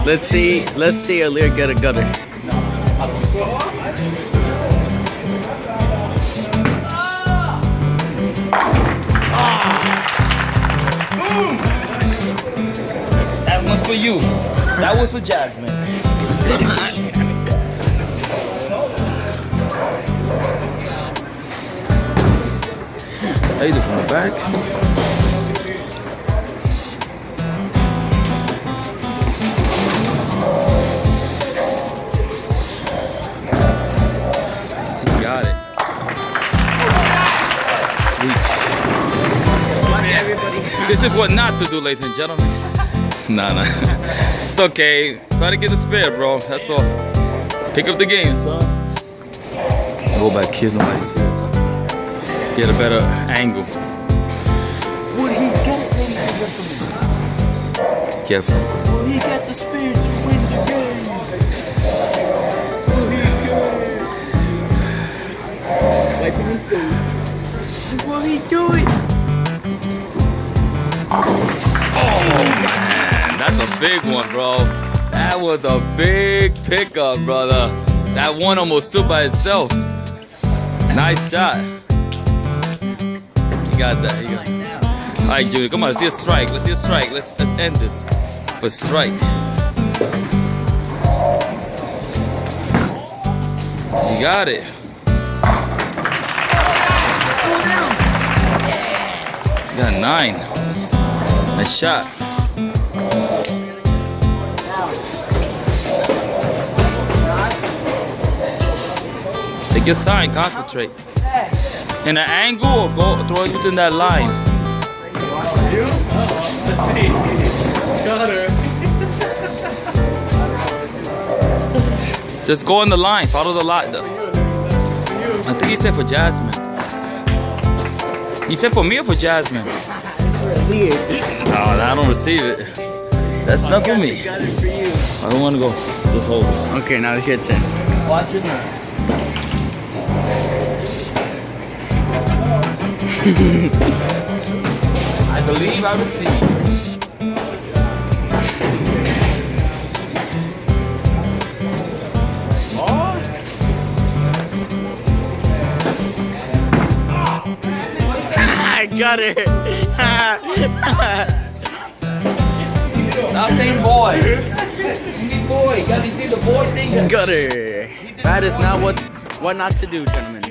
Let's see Alir get a gutter. That one's for you. That was for Jasmine. How you do from the back? Got it. Sweet. This is what not to do, ladies and gentlemen. Nah. It's okay. Try to get the spare, bro. That's all. Pick up the game, son. Go back, kiss somebody's here, son. Get a better angle. Would he get, ladies and gentlemen? Careful. Will he get the spear to win the game? Will he get it? Will he do it? Oh man, that's a big one, bro. That was a big pickup, brother. That one almost stood by itself. Nice shot. You got that. You got that. All right, Junior, come on. Let's see a strike. Let's see a strike. Let's end this for strike. You got it. You got 9. Nice shot. Take your time, concentrate. In an angle or go throw it within that line? Let's see. Got her. Just go on the line, follow the line. I think he said for Jasmine. You said for me or for Jasmine? No, I don't receive it. That's not for me. Got it for you. I don't want to go. Just hold it. Okay, now it's your turn. Watch it now. I believe I received. I got it. Stop saying boy. You need boy. You gotta see the boy thing. Got it. That is not what not to do, gentlemen.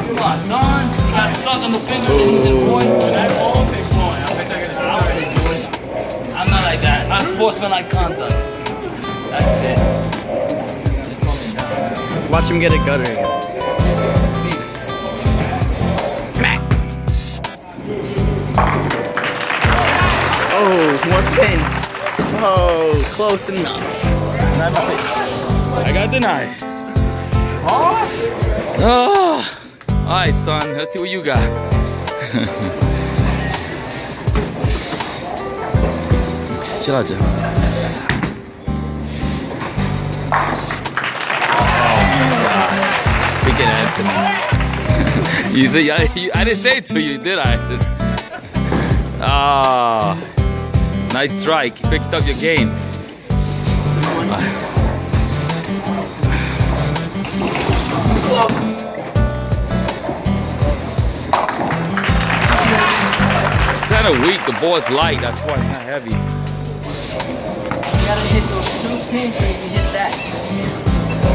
Come on, son. You got stuck on the finger. Boy. I'm not like that. Unsportsmanlike conduct. That's it. Watch him get a gutter again. Oh, more pin. Oh, close enough. I got denied. Oh. All right, son. Let's see what you got. Chill out, Jeff. Oh my God. Freaking Anthony. You say I didn't say it to you, did I? Ah. Nice strike. You picked up your game. It's kind of weak. The ball's light. That's why it's not heavy. You gotta hit those 2 pins so you can hit that.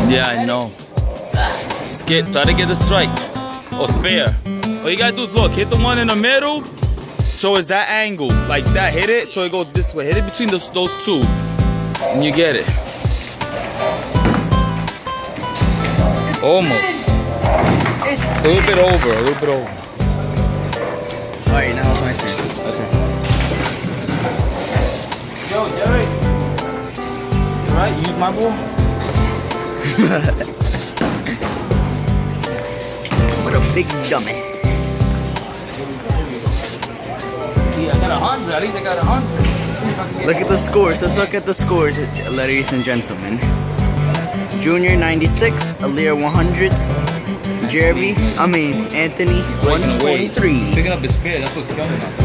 Yeah, I know. Skip. Try to get the strike. Or spare. All you gotta do is look. Hit the one in the middle. So it's that angle, like that. Hit it, so it goes this way. Hit it between those 2, and you get it. Almost. It's A little bit over. A little bit over. all right, now it's my turn. Okay. Yo, Derek. You right? You use my ball. What a big dummy. Yeah, I got 100. At least I got 100. Let's see if I can get Look at the scores. Let's look at the scores, ladies and gentlemen. Junior 96, Alir 100, Anthony 123. He's picking up his spear. That's what's killing us.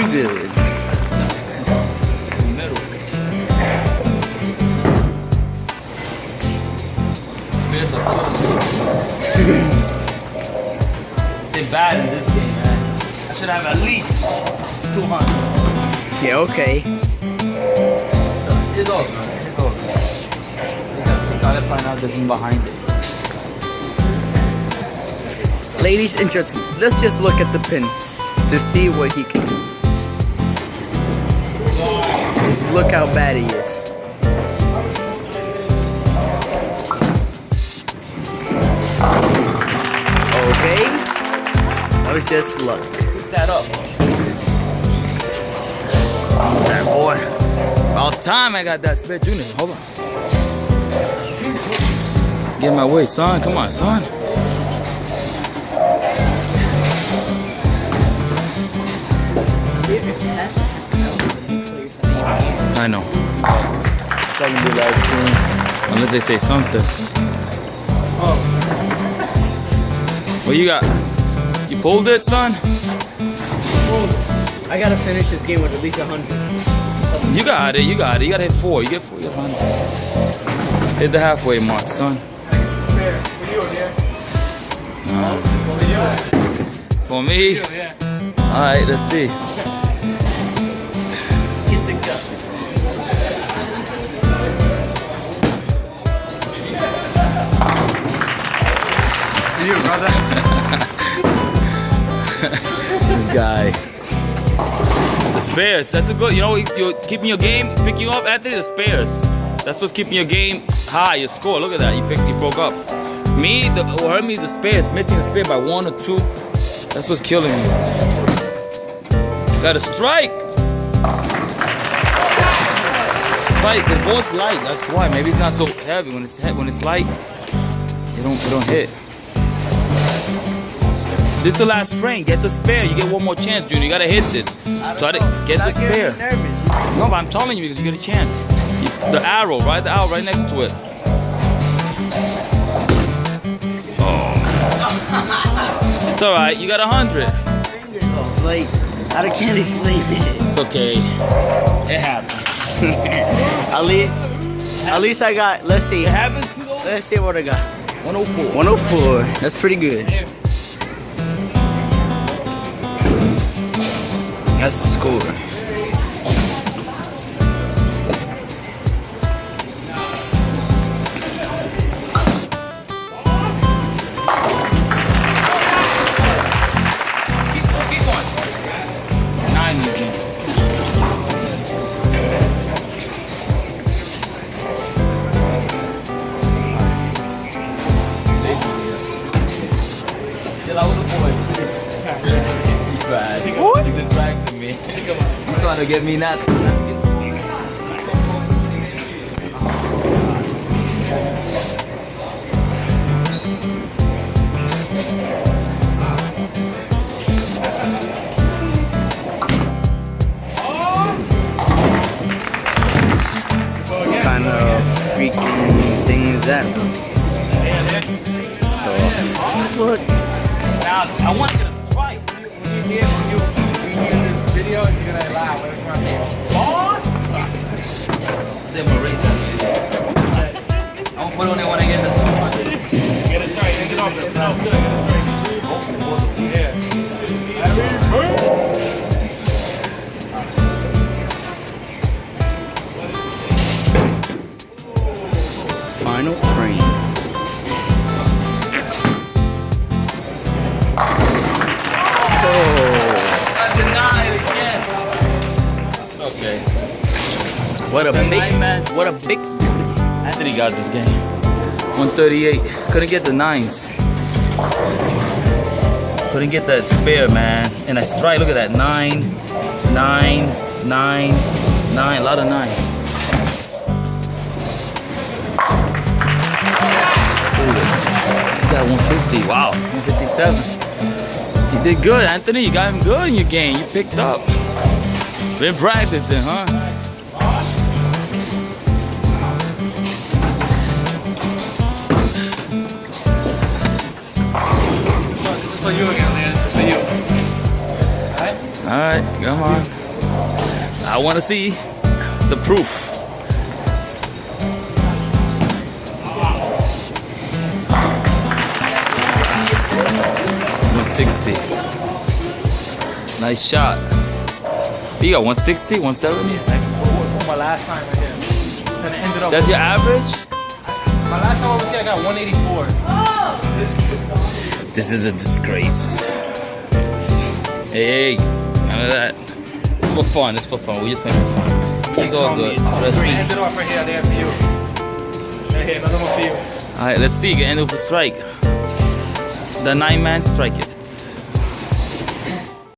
too good. They're bad in this game, man. I should have at least 200. Yeah, okay. So, it's all good. It's all good. We gotta find out there's one behind it. Ladies and gentlemen, let's just look at the pins to see what he can do. Just look how bad he is. Okay. That was just luck. Pick that up. That boy. About time I got that spare junior. Hold on. Get in my way, son. Come on, son. I know. Talking to the last game. Unless they say something. What you got? You pulled it, son? I gotta finish this game with at least 100. You got it, you got it. You gotta hit 4. You get 4, you get 100. Hit the halfway mark, son. For me? Alright, let's see. Get the gun. To you, brother. This guy. The spares, that's a good, you know, you're keeping your game, picking up, Anthony, the spares. That's what's keeping your game high, your score. Look at that, you broke up. Me, what hurt me, the spares, missing the spare by 1 or 2. That's what's killing me. Got a strike. Right, the ball's light, that's why. Maybe it's not so heavy. When it's light, it don't hit. This is the last frame. Get the spare. You get one more chance, Junior. You gotta hit this. Try to get the spare. No, but I'm telling you because you get a chance. The arrow, right? The arrow right next to it. Oh. It's alright. You got 100. Like, I can't explain it. It's okay. It happened. At least I got, let's see. It happened to those? Let's see what I got. 104. 104. That's pretty good. That's the score. Keep going. 9 again. Chill out with the boy. He's bad. Give this back to me. He's trying to get me not to get What kind of freaking thing is that? Look. Now, I want to get a strike. When you hear this video, you're gonna laugh. When it's gonna say, They're gonna raise that video. I'm gonna put on there when I get the 200. get a strike. Get off it. No, good. Get a strike. Yeah. Final frame. I deny it again. It's okay. What a big. Anthony got this game. 138. Couldn't get the 9s. Couldn't get that spare, man. And I strike. Look at that. 9, 9, 9, 9. A lot of 9s. Got 150. Wow. 157. You did good, Anthony. You got him good in your game. You picked up. Been practicing, huh? This is for you again, man. This is for you. Alright? All Alright, come on. I want to see the proof. $160. Nice shot. You got 160, 170? My last time right here. Then it ended up. That's your average? My last time I was here, I got 184. This is a disgrace. Hey, none of that. It's for fun. It's for fun. We just playing for fun. It's all good. Trust me. End it off right here. They have for you. Right here, another one for you. All right, let's see. Get end of a strike. The 9-man strike it.